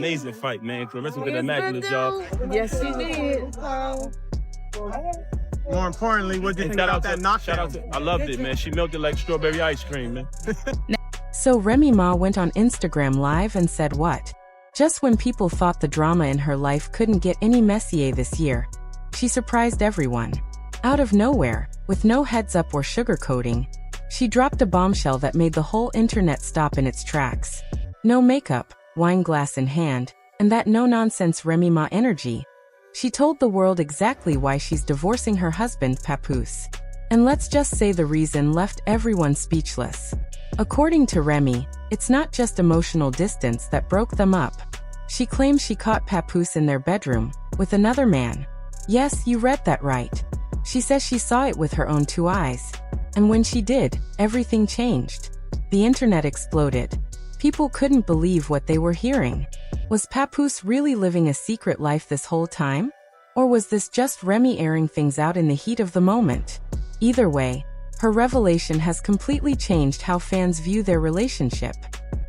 Amazing fight, man. Clarissa did an immaculate job. Yes, she did. More importantly, what did you think about that knockout? I loved it, man. She melted like strawberry ice cream, man. So Remy Ma went on Instagram Live and said what? Just when people thought the drama in her life couldn't get any messier this year, she surprised everyone. Out of nowhere, with no heads up or sugarcoating, she dropped a bombshell that made the whole internet stop in its tracks. No makeup, wine glass in hand, and that no-nonsense Remy Ma energy. She told the world exactly why she's divorcing her husband Papoose. And let's just say the reason left everyone speechless. According to Remy, it's not just emotional distance that broke them up. She claims she caught Papoose in their bedroom, with another man. Yes, you read that right. She says she saw it with her own two eyes. And when she did, everything changed. The internet exploded. People couldn't believe what they were hearing. Was Papoose really living a secret life this whole time? Or was this just Remy airing things out in the heat of the moment? Either way, her revelation has completely changed how fans view their relationship.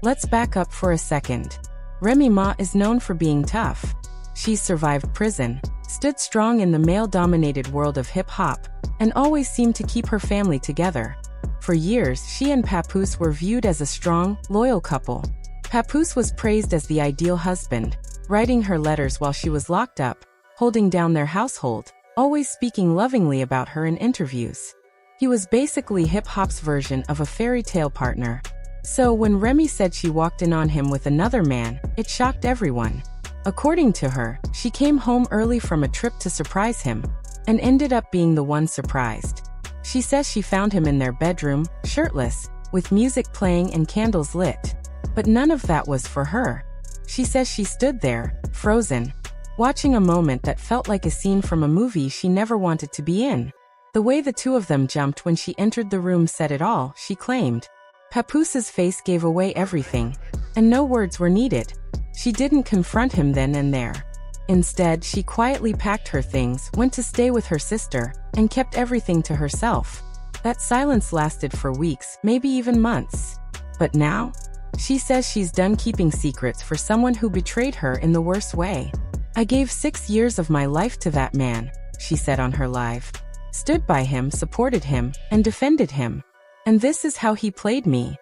Let's back up for a second. Remy Ma is known for being tough. She's survived prison, stood strong in the male-dominated world of hip-hop, and always seemed to keep her family together. For years, she and Papoose were viewed as a strong, loyal couple. Papoose was praised as the ideal husband, writing her letters while she was locked up, holding down their household, always speaking lovingly about her in interviews. He was basically hip-hop's version of a fairy tale partner. So when Remy said she walked in on him with another man, it shocked everyone. According to her, she came home early from a trip to surprise him, and ended up being the one surprised. She says she found him in their bedroom, shirtless, with music playing and candles lit. But none of that was for her. She says she stood there, frozen, watching a moment that felt like a scene from a movie she never wanted to be in. The way the two of them jumped when she entered the room said it all, she claimed. Papoose's face gave away everything, and no words were needed. She didn't confront him then and there. Instead, she quietly packed her things, went to stay with her sister, and kept everything to herself. That silence lasted for weeks, maybe even months. But now? She says she's done keeping secrets for someone who betrayed her in the worst way. I gave 6 years of my life to that man, she said on her live. Stood by him, supported him, and defended him. And this is how he played me.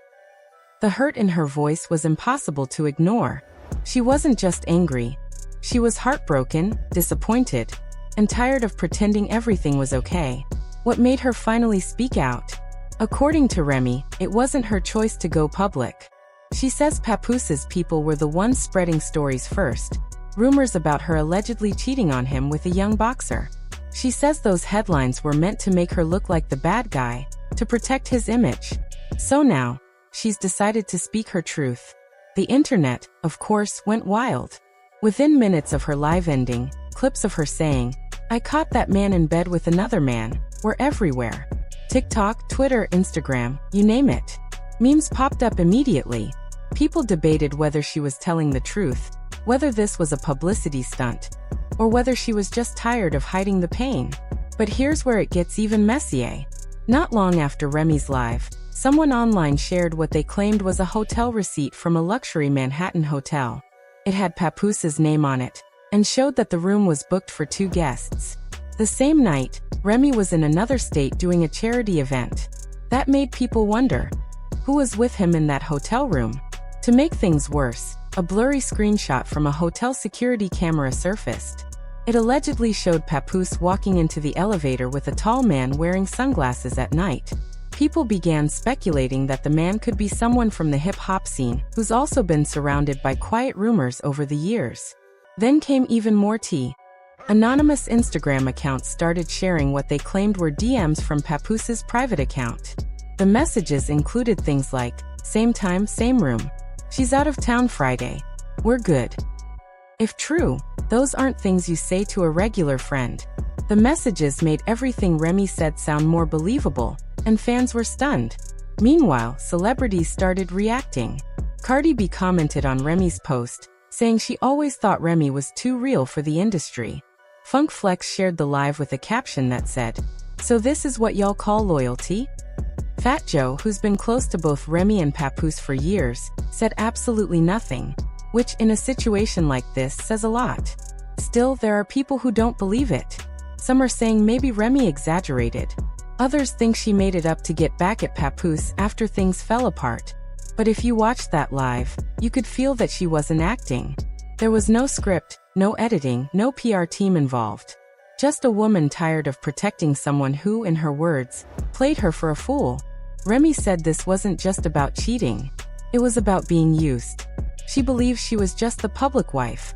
The hurt in her voice was impossible to ignore. She wasn't just angry. She was heartbroken, disappointed, and tired of pretending everything was okay. What made her finally speak out? According to Remy, it wasn't her choice to go public. She says Papoose's people were the ones spreading stories first. Rumors about her allegedly cheating on him with a young boxer. She says those headlines were meant to make her look like the bad guy, to protect his image. So now, she's decided to speak her truth. The internet, of course, went wild. Within minutes of her live ending, clips of her saying, "I caught that man in bed with another man," were everywhere. TikTok, Twitter, Instagram, you name it. Memes popped up immediately. People debated whether she was telling the truth, whether this was a publicity stunt, or whether she was just tired of hiding the pain. But here's where it gets even messier. Not long after Remy's live, someone online shared what they claimed was a hotel receipt from a luxury Manhattan hotel. It had Papoose's name on it, and showed that the room was booked for 2 guests. The same night, Remy was in another state doing a charity event. That made people wonder, who was with him in that hotel room? To make things worse, a blurry screenshot from a hotel security camera surfaced. It allegedly showed Papoose walking into the elevator with a tall man wearing sunglasses at night. People began speculating that the man could be someone from the hip-hop scene, who's also been surrounded by quiet rumors over the years. Then came even more tea. Anonymous Instagram accounts started sharing what they claimed were DMs from Papoose's private account. The messages included things like, "Same time, same room. She's out of town Friday. We're good." If true, those aren't things you say to a regular friend. The messages made everything Remy said sound more believable, and fans were stunned. Meanwhile, celebrities started reacting. Cardi B commented on Remy's post, saying she always thought Remy was too real for the industry. Funk Flex shared the live with a caption that said, "So this is what y'all call loyalty?" Fat Joe, who's been close to both Remy and Papoose for years, said absolutely nothing. which in a situation like this says a lot. Still, there are people who don't believe it. Some are saying maybe Remy exaggerated. Others think she made it up to get back at Papoose after things fell apart. But if you watched that live, you could feel that she wasn't acting. There was no script, no editing, no PR team involved. Just a woman tired of protecting someone who, in her words, played her for a fool. Remy said this wasn't just about cheating. It was about being used. She believes she was just the public wife,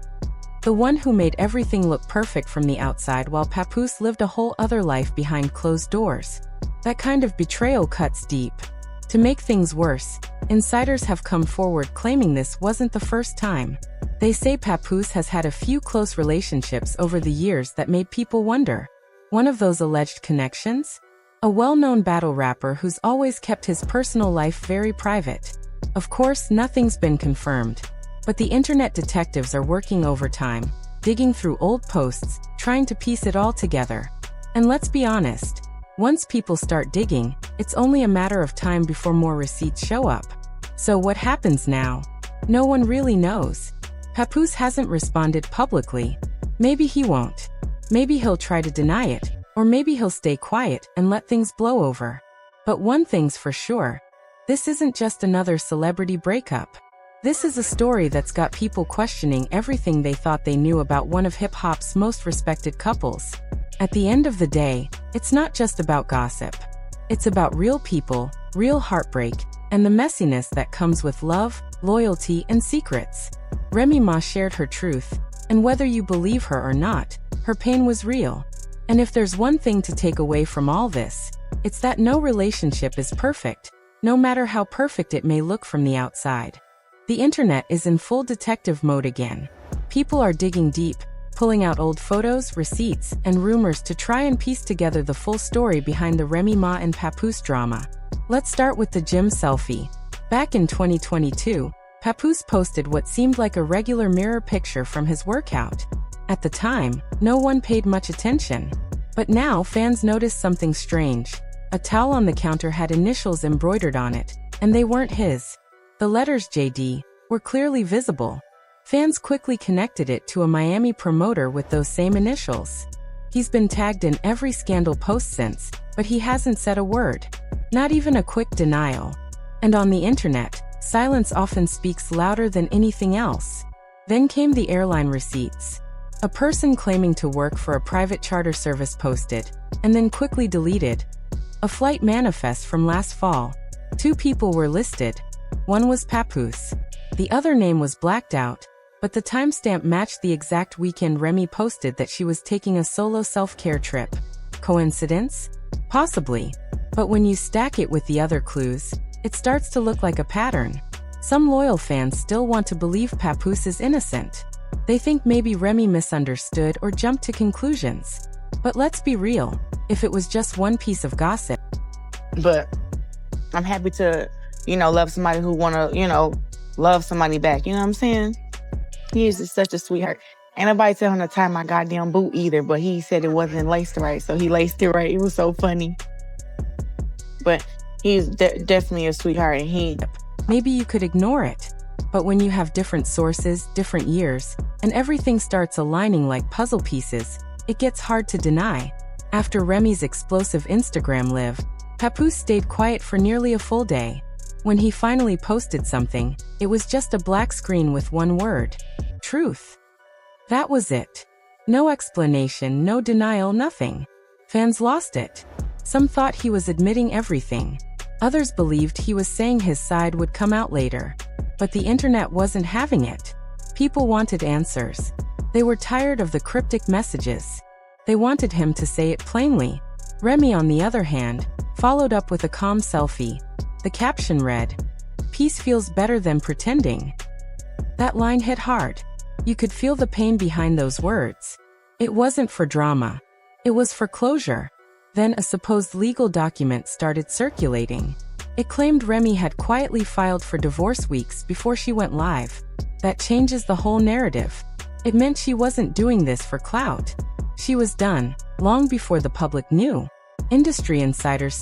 the one who made everything look perfect from the outside while Papoose lived a whole other life behind closed doors. That kind of betrayal cuts deep. To make things worse, insiders have come forward claiming this wasn't the first time. They say Papoose has had a few close relationships over the years that made people wonder. One of those alleged connections? A well-known battle rapper who's always kept his personal life very private. Of course, nothing's been confirmed. But the internet detectives are working overtime, digging through old posts, trying to piece it all together. And let's be honest, once people start digging, it's only a matter of time before more receipts show up. So what happens now? No one really knows. Papoose hasn't responded publicly. Maybe he won't. Maybe he'll try to deny it, or maybe he'll stay quiet and let things blow over. But one thing's for sure, this isn't just another celebrity breakup. This is a story that's got people questioning everything they thought they knew about one of hip-hop's most respected couples. At the end of the day, it's not just about gossip. It's about real people, real heartbreak, and the messiness that comes with love, loyalty, and secrets. Remy Ma shared her truth, and whether you believe her or not, her pain was real. And if there's one thing to take away from all this, it's that no relationship is perfect, no matter how perfect it may look from the outside. The internet is in full detective mode again. People are digging deep, pulling out old photos, receipts, and rumors to try and piece together the full story behind the Remy Ma and Papoose drama. Let's start with the gym selfie. Back in 2022, Papoose posted what seemed like a regular mirror picture from his workout. At the time, no one paid much attention. But now fans noticed something strange. A towel on the counter had initials embroidered on it, and they weren't his. The letters JD were clearly visible. Fans quickly connected it to a Miami promoter with those same initials. He's been tagged in every scandal post since, but he hasn't said a word. Not even a quick denial. And on the internet, silence often speaks louder than anything else. Then came the airline receipts. A person claiming to work for a private charter service posted, and then quickly deleted, a flight manifest from last fall. 2 people were listed. One was Papoose. The other name was blacked out, but the timestamp matched the exact weekend Remy posted that she was taking a solo self-care trip. Coincidence? Possibly. But when you stack it with the other clues, it starts to look like a pattern. Some loyal fans still want to believe Papoose is innocent. They think maybe Remy misunderstood or jumped to conclusions. But let's be real, if it was just one piece of gossip. But I'm happy to, love somebody who love somebody back. You know what I'm saying? He is just such a sweetheart. Ain't nobody tell him to tie my goddamn boot either, but he said it wasn't laced right, so he laced it right. It was so funny. But he's definitely a sweetheart, and maybe you could ignore it. But when you have different sources, different years, and everything starts aligning like puzzle pieces, it gets hard to deny. After Remy's explosive Instagram live, Papoose stayed quiet for nearly a full day. When he finally posted something, it was just a black screen with one word: truth. That was it. No explanation, no denial, nothing. Fans lost it. Some thought he was admitting everything. Others believed he was saying his side would come out later. But the internet wasn't having it. People wanted answers. They were tired of the cryptic messages. They wanted him to say it plainly. Remy, on the other hand, followed up with a calm selfie. The caption read, "Peace feels better than pretending." That line hit hard. You could feel the pain behind those words. It wasn't for drama. It was for closure. Then a supposed legal document started circulating. It claimed Remy had quietly filed for divorce weeks before she went live. That changes the whole narrative. It meant she wasn't doing this for clout. She was done, long before the public knew. Industry insiders